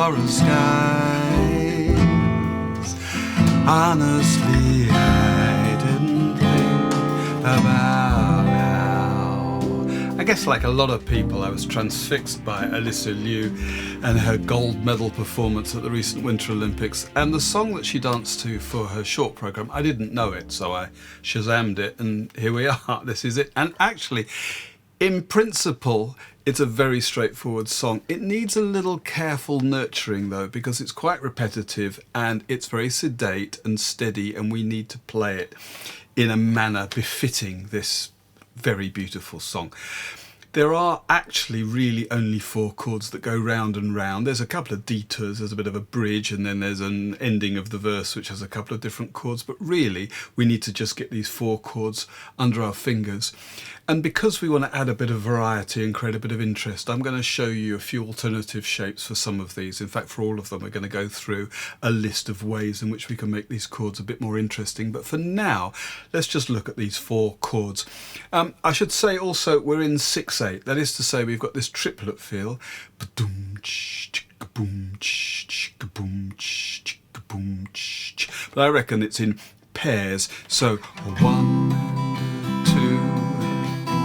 aurora skies. Honestly, I didn't think about how. I guess like a lot of people, I was transfixed by Alyssa Liu and her gold medal performance at the recent Winter Olympics, and the song that she danced to for her short programme. I didn't know it, so I Shazammed it, and here we are. This is it. And actually, in principle, it's a very straightforward song. It needs a little careful nurturing though, because it's quite repetitive and it's very sedate and steady, and we need to play it in a manner befitting this very beautiful song. There are actually really only 4 chords that go round and round. There's a couple of detours, there's a bit of a bridge, and then there's an ending of the verse which has a couple of different chords, but really we need to just get these 4 chords under our fingers. And because we want to add a bit of variety and create a bit of interest, I'm going to show you a few alternative shapes for some of these. In fact, for all of them, we're going to go through a list of ways in which we can make these chords a bit more interesting. But for now, let's just look at these 4 chords. I should say also we're in 6/8. That is to say, we've got this triplet feel. But I reckon it's in pairs. So 1, 2,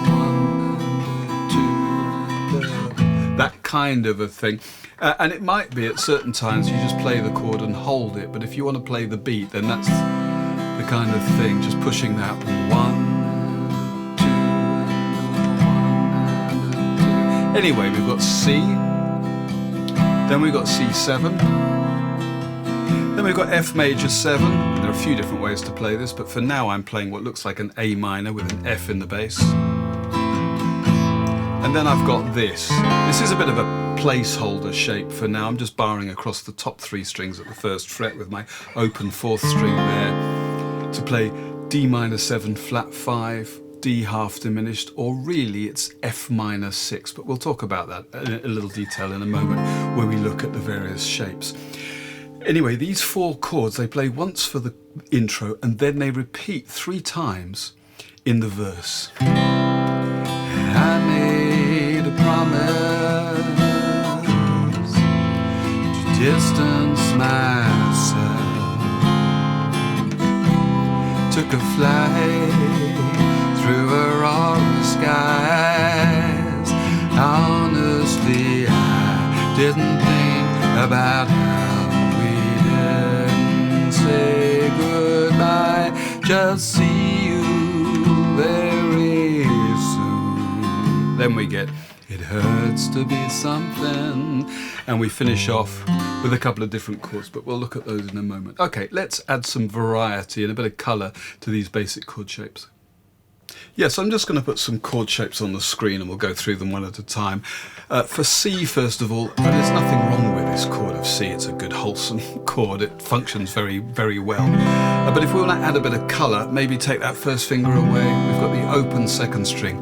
1, 2, that kind of a thing. And it might be at certain times you just play the chord and hold it, but if you want to play the beat, then that's the kind of thing, just pushing that 1. Anyway, we've got C, then we've got C7, then we've got F major 7. There are a few different ways to play this, but for now I'm playing what looks like an A minor with an F in the bass. And then I've got this. This is a bit of a placeholder shape for now. I'm just barring across the top 3 strings at the 1st fret with my open 4th string there to play D minor 7 flat 5, D half diminished, or really it's F minor 6, but we'll talk about that in a little detail in a moment when we look at the various shapes. Anyway, these 4 chords, they play once for the intro and then they repeat 3 times in the verse. I made a promise to distance myself, took a flight through aurora skies. Honestly, I didn't think about how we didn't say goodbye. Just see you very soon. Then we get It Hurts to Be Something, and we finish off with a couple of different chords, but we'll look at those in a moment. Okay, let's add some variety and a bit of colour to these basic chord shapes. Yes, I'm just going to put some chord shapes on the screen and we'll go through them one at a time. For C, first of all, there's nothing wrong with this chord of C. It's a good, wholesome chord. It functions very, very well. But if we want to add a bit of colour, maybe take that 1st finger away. We've got the open 2nd string.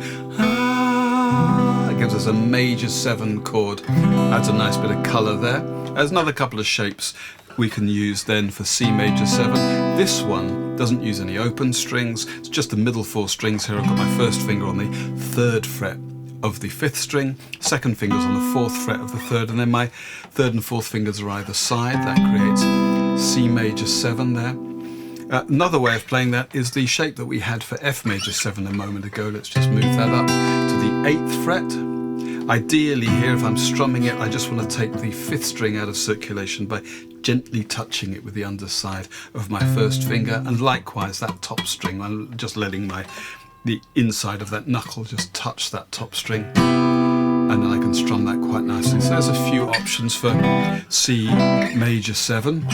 That gives us a major 7 chord. Adds a nice bit of colour there. There's another couple of shapes we can use then for C major 7. This one doesn't use any open strings, it's just the middle 4 strings here. I've got my 1st finger on the 3rd fret of the 5th string, 2nd finger's on the 4th fret of the 3rd, and then my 3rd and 4th fingers are either side. That creates C major 7 there. Another way of playing that is the shape that we had for F major 7 a moment ago. Let's just move that up to the 8th fret. Ideally here, if I'm strumming it, I just want to take the 5th string out of circulation by gently touching it with the underside of my 1st finger, and likewise that top string, I'm just letting the inside of that knuckle just touch that top string, and then I can strum that quite nicely. So there's a few options for C major 7.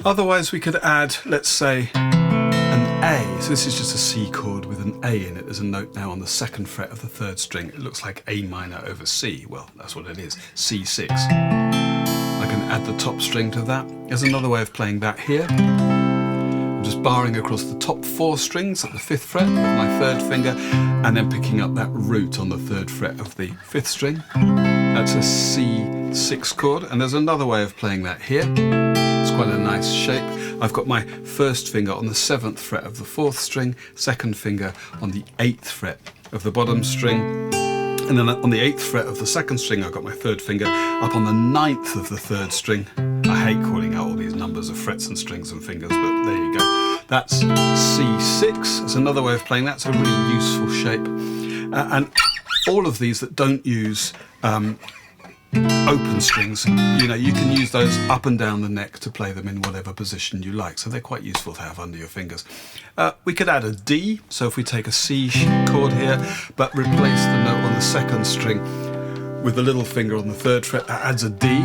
Otherwise we could add, let's say, an A. So this is just a C chord with an A in it. There's a note now on the 2nd fret of the 3rd string. It looks like A minor over C. Well, that's what it is, C6. I can add the top string to that. There's another way of playing that here. I'm just barring across the top 4 strings at the 5th fret with my 3rd finger, and then picking up that root on the 3rd fret of the 5th string. That's a C6 chord, and there's another way of playing that here. It's quite a nice shape. I've got my 1st finger on the 7th fret of the 4th string, 2nd finger on the 8th fret of the bottom string, And then on the 8th fret of the 2nd string, I've got my 3rd finger up on the 9th of the 3rd string. I hate calling out all these numbers of frets and strings and fingers, but there you go. That's C6. It's another way of playing that. It's a really useful shape. And all of these that don't use open strings, you know, you can use those up and down the neck to play them in whatever position you like, so they're quite useful to have under your fingers. We could add a D, so if we take a C chord here but replace the note on the 2nd string with the little finger on the 3rd fret, that adds a D.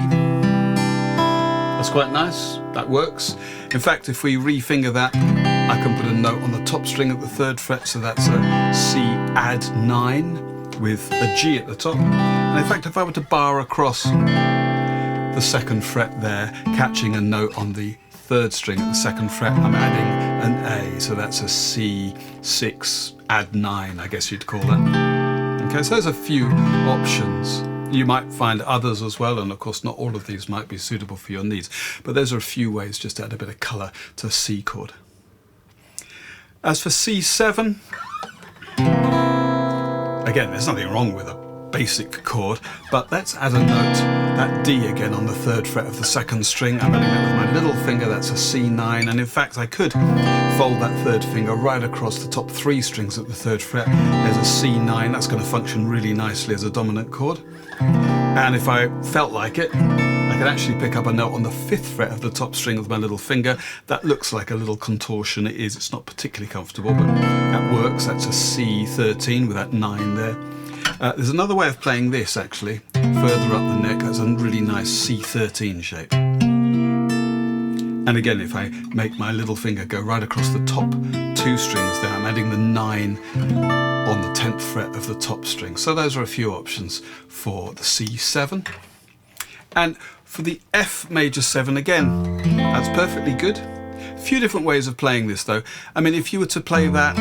That's quite nice, that works. In fact, if we refinger that, I can put a note on the top string at the 3rd fret, so that's a C add 9 with a G at the top. And in fact, if I were to bar across the 2nd fret there, catching a note on the 3rd string at the 2nd fret, I'm adding an A, so that's a C6 add 9, I guess you'd call that. Okay, so there's a few options. You might find others as well, and of course not all of these might be suitable for your needs, but those are a few ways just to add a bit of colour to a C chord. As for C7, again, there's nothing wrong with a basic chord, but let's add a note, that D again on the 3rd fret of the 2nd string. I'm adding that with my little finger, that's a C9, and in fact I could fold that 3rd finger right across the top 3 strings at the 3rd fret. There's a C9, that's going to function really nicely as a dominant chord. And if I felt like it, I could actually pick up a note on the 5th fret of the top string with my little finger. That looks like a little contortion. It is, it's not particularly comfortable, but that works. That's a C13 with that 9 there. There's another way of playing this actually, further up the neck. That's a really nice C13 shape. And again, if I make my little finger go right across the top 2 strings there, I'm adding the 9 on the 10th fret of the top string. So those are a few options for the C7. And for the F major 7, again, that's perfectly good. A few different ways of playing this though. I mean, if you were to play that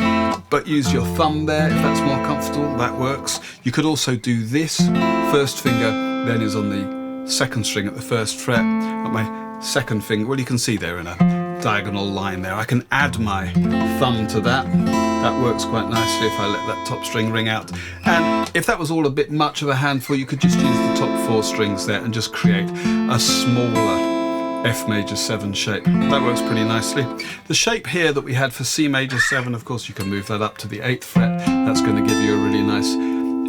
but use your thumb there, if that's more comfortable, that works. You could also do this. 1st finger then is on the 2nd string at the 1st fret. Got my 2nd finger, well, you can see there in a diagonal line there. I can add my thumb to that. That works quite nicely if I let that top string ring out. And if that was all a bit much of a handful, you could just use the top 4 strings there and just create a smaller F major 7 shape. That works pretty nicely. The shape here that we had for C major 7, of course you can move that up to the 8th fret. That's going to give you a really nice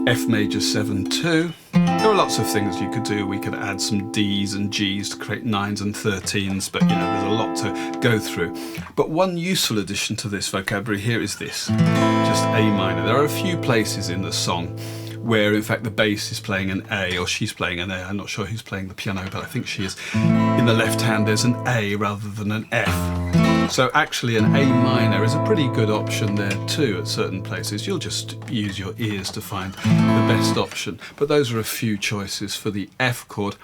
F major 7 too. There are lots of things you could do. We could add some Ds and Gs to create 9s and 13s, but you know, there's a lot to go through. But one useful addition to this vocabulary here is this, just A minor. There are a few places in the song where in fact the bass is playing an A, or she's playing an A. I'm not sure who's playing the piano, but I think she is. In the left hand there's an A rather than an F. So actually an A minor is a pretty good option there too at certain places. You'll just use your ears to find the best option. But those are a few choices for the F chord.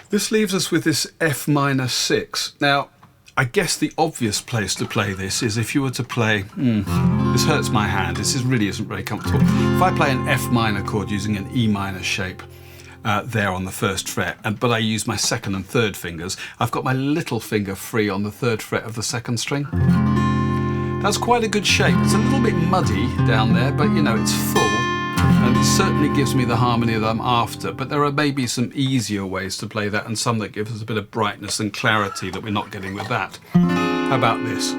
This leaves us with this F minor 6. Now, I guess the obvious place to play this is if you were to play, this hurts my hand, this really isn't very comfortable. If I play an F minor chord using an E minor shape, there on the 1st fret, but I use my 2nd and 3rd fingers, I've got my little finger free on the 3rd fret of the 2nd string. That's quite a good shape. It's a little bit muddy down there, but you know, it's full, and it certainly gives me the harmony that I'm after. But there are maybe some easier ways to play that, and some that give us a bit of brightness and clarity that we're not getting with that. How about this?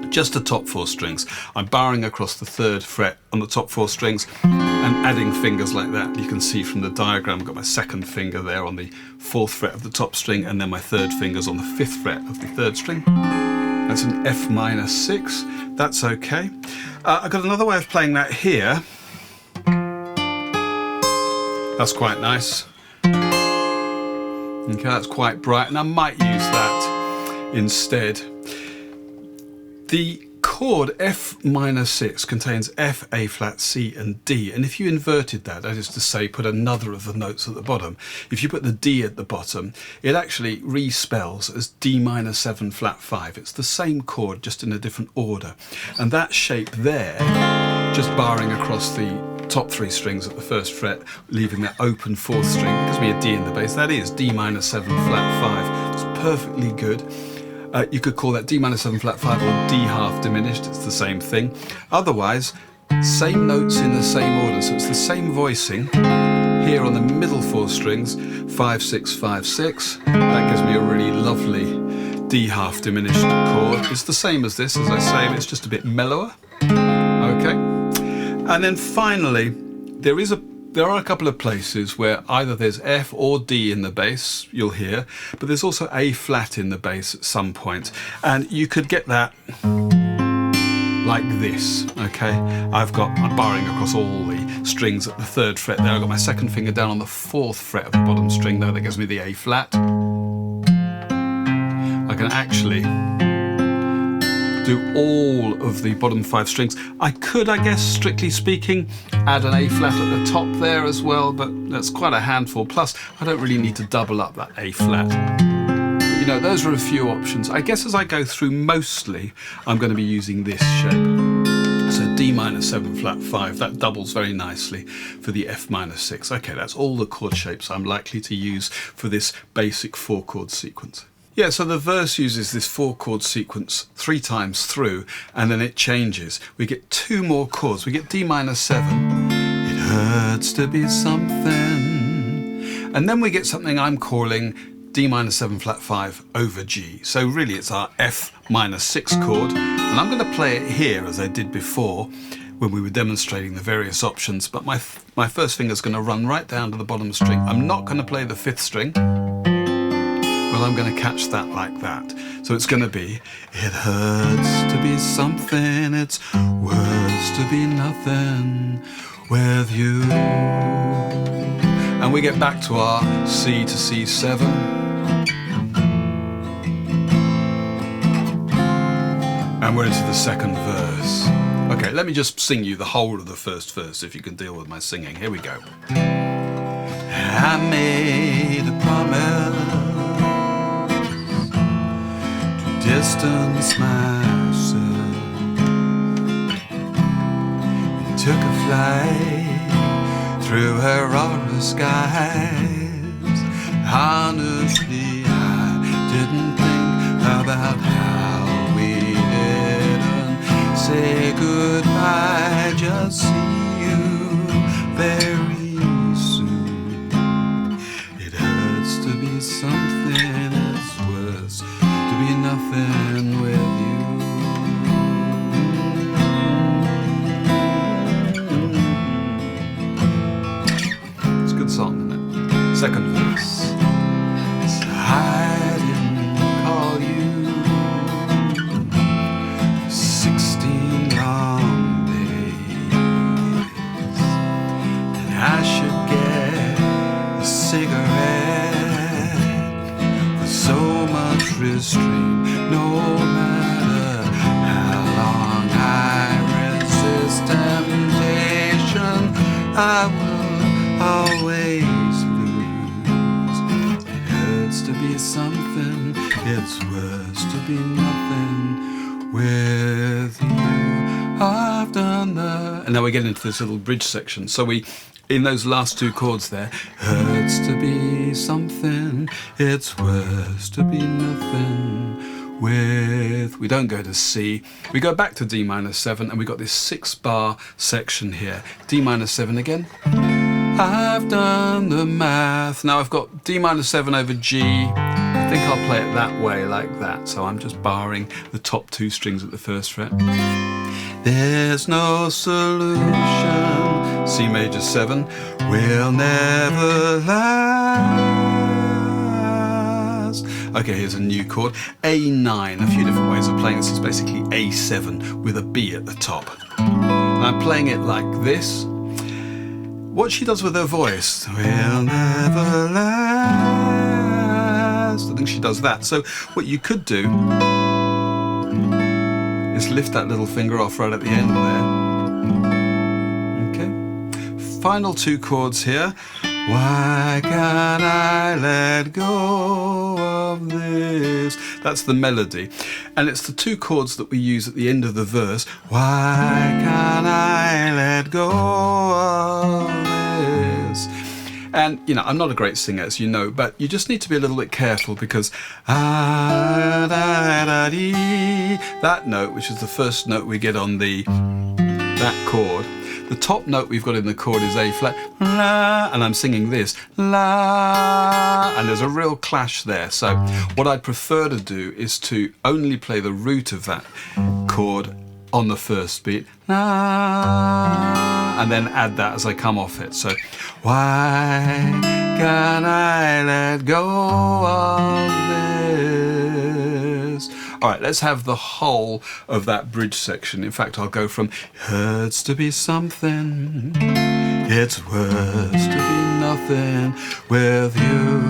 Just the top 4 strings. I'm barring across the 3rd fret on the top 4 strings and adding fingers like that. You can see from the diagram I've got my 2nd finger there on the 4th fret of the top string, and then my 3rd finger's on the 5th fret of the 3rd string. That's an F minor 6. That's okay. I've got another way of playing that here. That's quite nice. Okay, that's quite bright, and I might use that instead. The chord F minor 6 contains F, A flat, C and D, and if you inverted that, that is to say put another of the notes at the bottom, if you put the D at the bottom, it actually respells as D minor 7 flat 5. It's the same chord, just in a different order. And that shape there, just barring across the top 3 strings at the 1st fret, leaving that open 4th string, gives me a D in the bass. That is D minor 7 flat 5. It's perfectly good. You could call that D minor 7 flat 5 or D half diminished. It's the same thing. Otherwise, same notes in the same order, so it's the same voicing here on the middle 4 strings, 5, 6, 5, 6. That gives me a really lovely D half diminished chord. It's the same as this, as I say, it's just a bit mellower. Okay, and then finally, there are a couple of places where either there's F or D in the bass, you'll hear, but there's also A flat in the bass at some point, and you could get that like this. Okay, I'm barring across all the strings at the 3rd fret there. I've got my 2nd finger down on the 4th fret of the bottom string there. That gives me the A flat. I can actually do all of the bottom 5 strings. I could, I guess, strictly speaking, add an A flat at the top there as well, but that's quite a handful. Plus, I don't really need to double up that A flat. But, you know, those are a few options. I guess as I go through, mostly I'm going to be using this shape. So D minor 7 flat 5, that doubles very nicely for the F minor 6. Okay, that's all the chord shapes I'm likely to use for this basic 4-chord sequence. Yeah, so the verse uses this 4-chord sequence 3 times through, and then it changes. We get 2 more chords. We get D minor 7. It hurts to be something. And then we get something I'm calling D minor 7 flat 5 over G. So really it's our F minor 6 chord. And I'm going to play it here as I did before when we were demonstrating the various options. But my first finger's going to run right down to the bottom string. I'm not going to play the 5th string. Well, I'm going to catch that like that. So it's going to be, it hurts to be something, it's worse to be nothing with you. And we get back to our C to C7. And we're into the 2nd verse. Okay, let me just sing you the whole of the 1st verse if you can deal with my singing. Here we go. I made a promise, distance myself, and took a flight through Aurora skies. Honestly, I didn't think about how we didn't say goodbye. Just see you very soon. It hurts to be something, it's worse to be nothing with you. It's a good song, isn't it? 2nd verse. So I didn't call you 16 long days, and I should get a cigarette for so much restraint. No matter how long I resist temptation, I will always lose. It hurts to be something, it's worse to be nothing with you. I've done the... And now we get into this little bridge section. So in those last 2 chords there, hurts to be something, it's worse to be nothing with... We don't go to C, we go back to D minor 7, and we got this 6-bar section here. D minor 7 again. I've done the math. Now I've got D minor 7 over G. I think I'll play it that way, like that. So I'm just barring the top 2 strings at the 1st fret. There's no solution. C major 7 will never last. Okay, here's a new chord. A9, a few different ways of playing this. Is basically A7 with a B at the top. And I'm playing it like this. What she does with her voice will never last. I think she does that. So what you could do is lift that little finger off right at the end there. Okay. Final 2 chords here. Why can't I let go of this? That's the melody. And it's the 2 chords that we use at the end of the verse. Why can't I let go of this? And, you know, I'm not a great singer, as you know, but you just need to be a little bit careful because that note, which is the first note we get on the that chord. The top note we've got in the chord is A flat, la, and I'm singing this, la, and there's a real clash there. So what I'd prefer to do is to only play the root of that chord on the first beat, la, and then add that as I come off it. So, why can't I let go of this? All right, let's have the whole of that bridge section. In fact, I'll go from hurts to be something, it's worse to be nothing with you.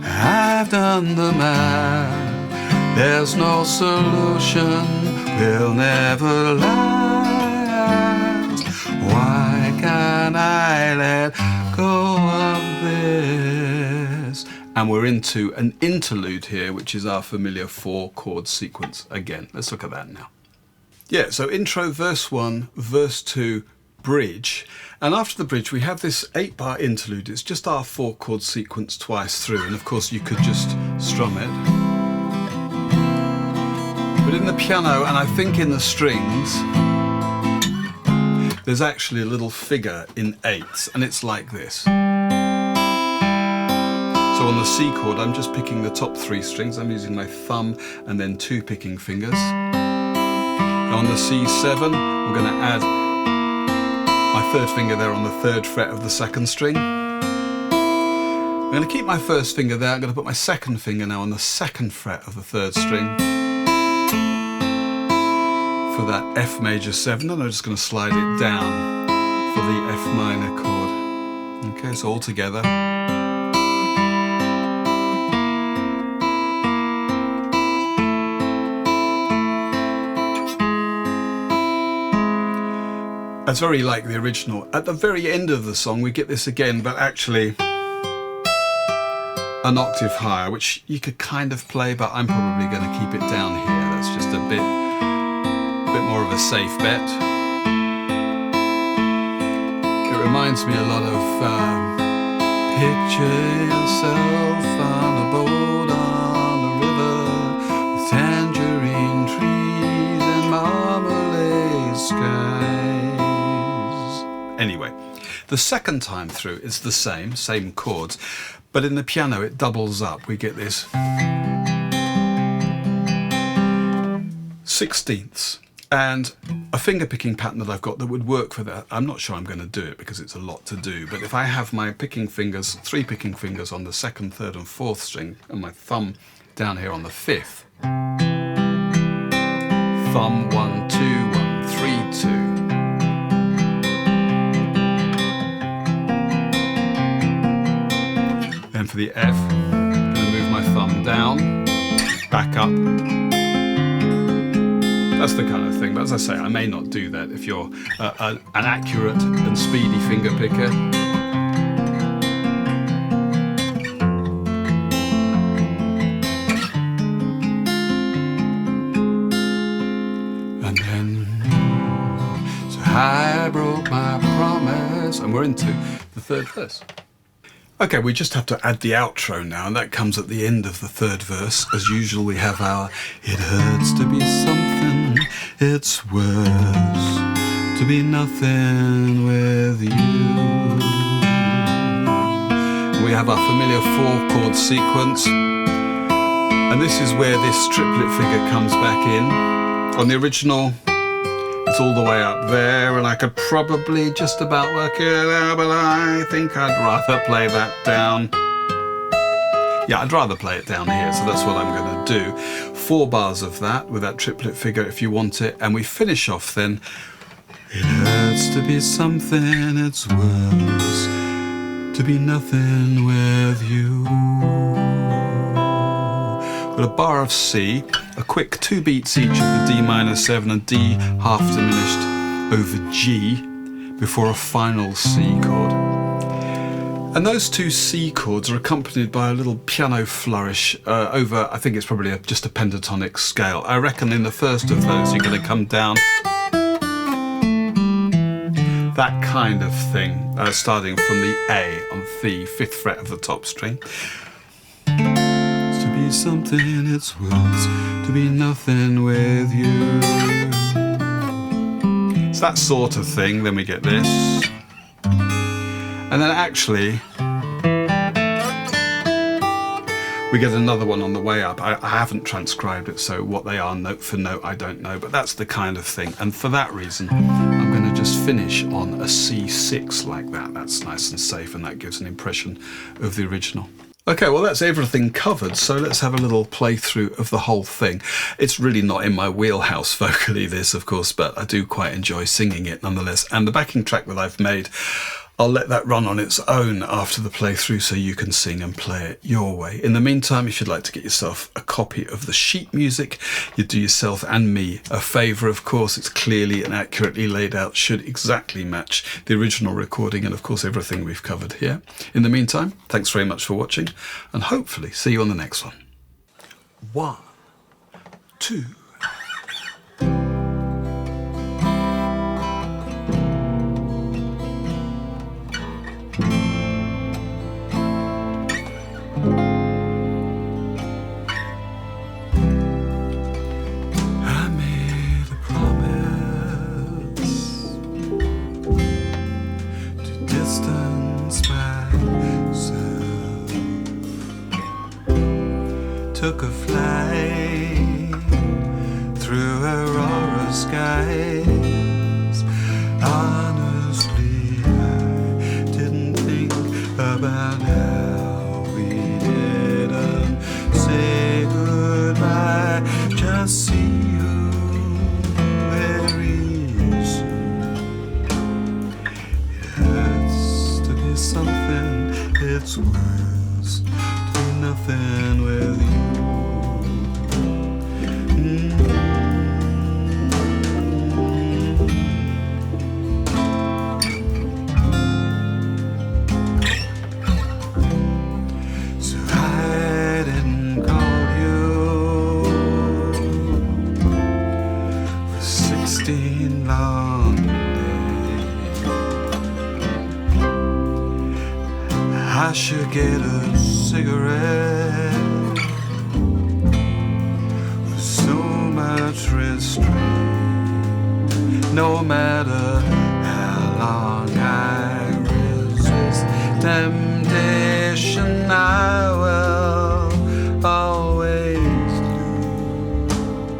I've done the math, there's no solution, we'll never last. Why can't I let go of this? And we're into an interlude here, which is our familiar 4-chord sequence again. Let's look at that now. Yeah, so intro, verse 1, verse 2, bridge. And after the bridge, we have this 8-bar interlude. It's just our 4-chord sequence twice through. And of course, you could just strum it. But in the piano, and I think in the strings, there's actually a little figure in 8s, and it's like this. So on the C chord, I'm just picking the top 3 strings. I'm using my thumb and then 2 picking fingers. On the C7, we're going to add my 3rd finger there on the 3rd fret of the 2nd string. I'm going to keep my 1st finger there. I'm going to put my 2nd finger now on the 2nd fret of the 3rd string for that F major 7, and I'm just going to slide it down for the F minor chord. Okay, so all together. It's very like the original. At the very end of the song we get this again, but actually an octave higher, which you could kind of play, but I'm probably going to keep it down here. That's just a bit more of a safe bet. It reminds me a lot of picture yourself on a boat on a river with tangerine trees and marmalade skies. Anyway, the second time through it's the same chords, but in the piano it doubles up. We get this 16ths and a finger picking pattern that I've got that would work for that. I'm not sure I'm going to do it because it's a lot to do, but if I have my picking fingers, 3 picking fingers on the 2nd, 3rd and 4th string and my thumb down here on the 5th, thumb 1, 2, 1, 3, 2. Then for the F, I'm going to move my thumb down, back up. That's the kind of thing, but as I say, I may not do that if you're an accurate and speedy finger picker. And then, so I broke my promise, and we're into the 3rd verse. Okay, we just have to add the outro now, and that comes at the end of the 3rd verse. As usual, we have our it hurts to be something, it's worse to be nothing with you. We have our familiar 4-chord sequence, and this is where this triplet figure comes back in. On the original, it's all the way up there, and I could probably just about work it out, but I think I'd rather play that down. Yeah, I'd rather play it down here, so that's what I'm going to do. 4 bars of that with that triplet figure if you want it, and we finish off then. It hurts to be something, it's worse to be nothing with you. Got a bar of C, a quick 2 beats each of the D minor 7 and D half diminished over G before a final C chord. And those 2 C chords are accompanied by a little piano flourish over, I think it's probably just a pentatonic scale. I reckon in the first of those you're going to come down that kind of thing, starting from the A on the 5th fret of the top string. To be something, it's worse to be nothing with you. So that sort of thing. Then we get this, and then actually we get another one on the way up. I haven't transcribed it, so what they are note for note I don't know, but that's the kind of thing. And for that reason I'm going to just finish on a C6 like that. That's nice and safe, and that gives an impression of the original. Okay, well that's everything covered, so let's have a little playthrough of the whole thing. It's really not in my wheelhouse vocally, this of course, but I do quite enjoy singing it nonetheless. And the backing track that I've made, I'll let that run on its own after the playthrough so you can sing and play it your way. In the meantime, if you'd like to get yourself a copy of the sheet music, you do yourself and me a favour. Of course, it's clearly and accurately laid out, should exactly match the original recording and of course everything we've covered here. In the meantime, thanks very much for watching and hopefully see you on the next one. 1, 2. Took a flight through aurora skies. Honestly, I didn't think about how we didn't say goodbye. Just see you very soon. It hurts to be something, it's worse to be nothing with you. So I didn't call you for 16 long days. I should get a cigarette. Restraint. No matter how long I resist temptation, I will always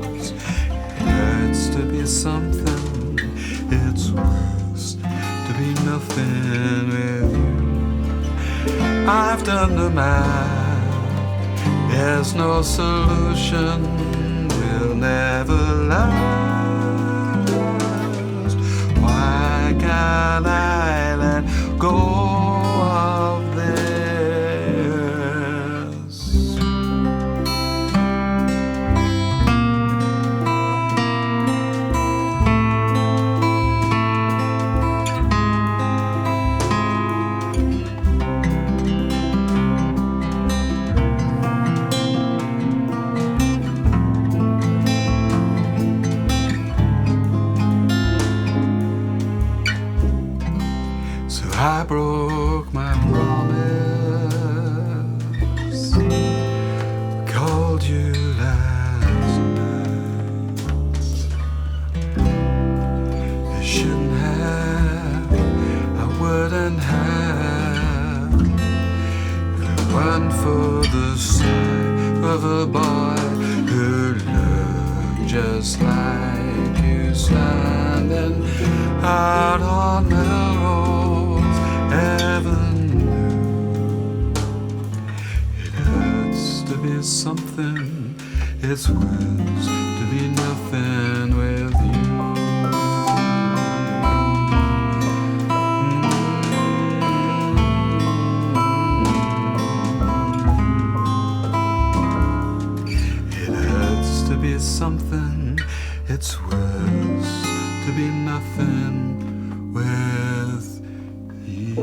lose. It hurts to be something, it's worse to be nothing with you. I've done the math, there's no solution. Never last. Why can't I let go of this? I broke my promise, called you last night. I shouldn't have, I wouldn't have, if it weren't for the sight of a boy who looked just like you, standing out on the road. It hurts to be something, it's worse to be nothing with you. It hurts to be something, it's worse to be nothing with you.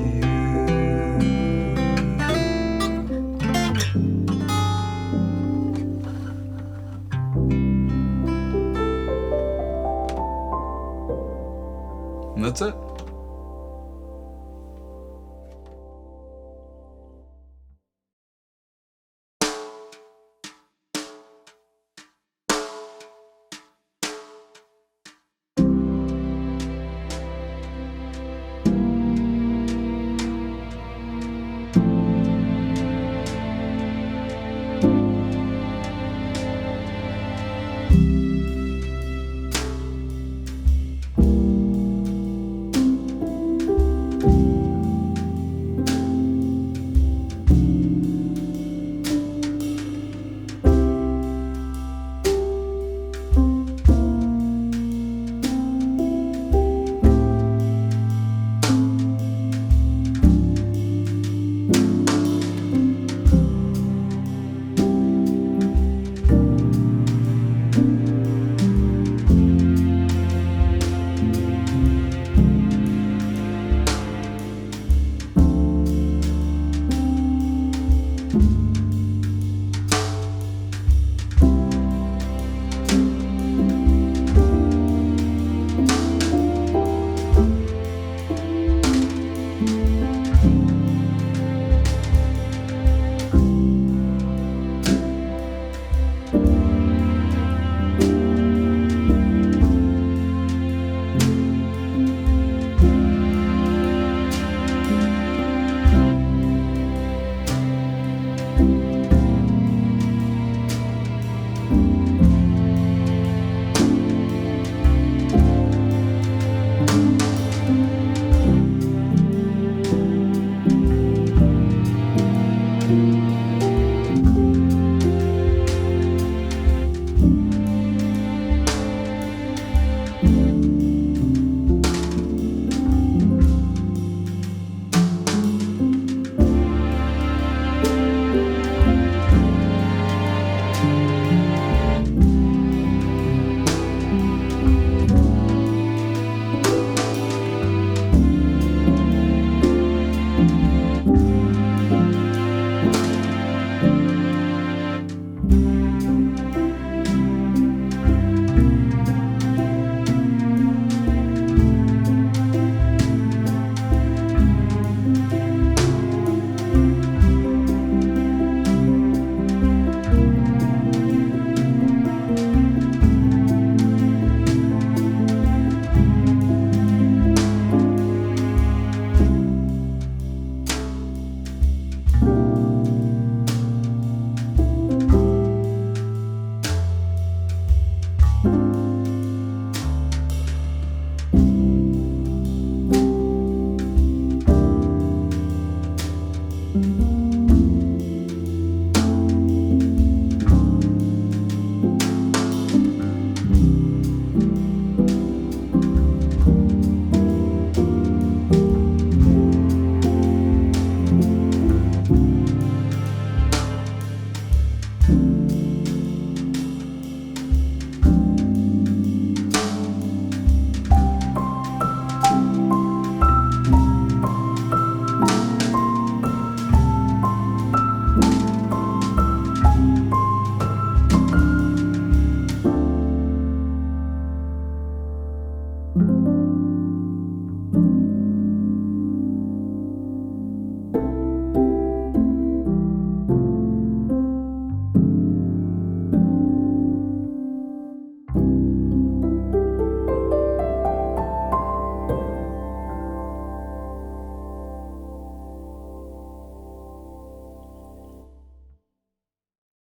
And that's it.